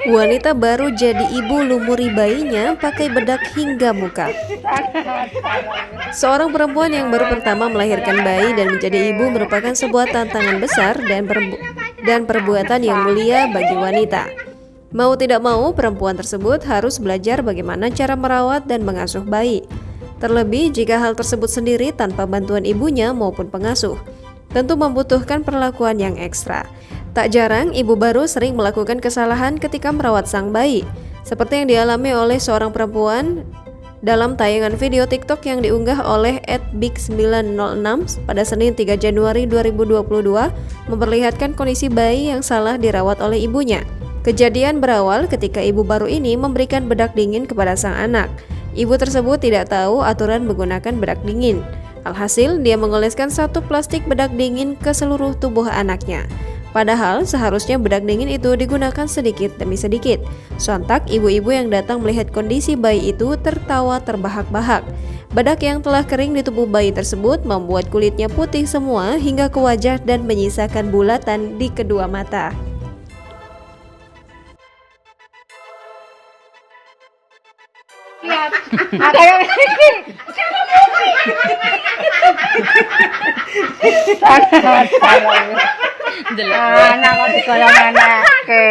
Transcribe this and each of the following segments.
Wanita baru jadi ibu lumuri bayinya pakai bedak hingga muka. Seorang perempuan yang baru pertama melahirkan bayi dan menjadi ibu merupakan sebuah tantangan besar dan perbuatan yang mulia bagi wanita. Mau tidak mau, perempuan tersebut harus belajar bagaimana cara merawat dan mengasuh bayi. Terlebih jika hal tersebut sendiri tanpa bantuan ibunya maupun pengasuh, tentu membutuhkan perlakuan yang ekstra. Tak jarang, ibu baru sering melakukan kesalahan ketika merawat sang bayi, seperti yang dialami oleh seorang perempuan dalam tayangan video TikTok yang diunggah oleh @big906 pada Senin 3 Januari 2022 memperlihatkan kondisi bayi yang salah dirawat oleh ibunya. Kejadian berawal ketika ibu baru ini memberikan bedak dingin kepada sang anak. Ibu tersebut tidak tahu aturan menggunakan bedak dingin. Alhasil, dia mengoleskan satu plastik bedak dingin ke seluruh tubuh anaknya. Padahal seharusnya bedak dingin itu digunakan sedikit demi sedikit. Sontak ibu-ibu yang datang melihat kondisi bayi itu tertawa terbahak-bahak. Bedak yang telah kering di tubuh bayi tersebut membuat kulitnya putih semua hingga ke wajah dan menyisakan bulatan di kedua mata. Anak kok digoyong anake.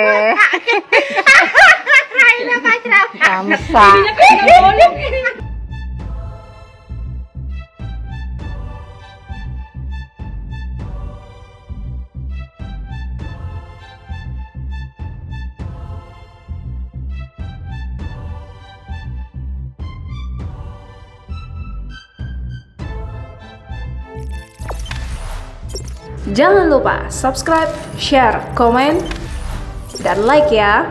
Samsa. Jangan lupa subscribe, share, komen, dan like ya.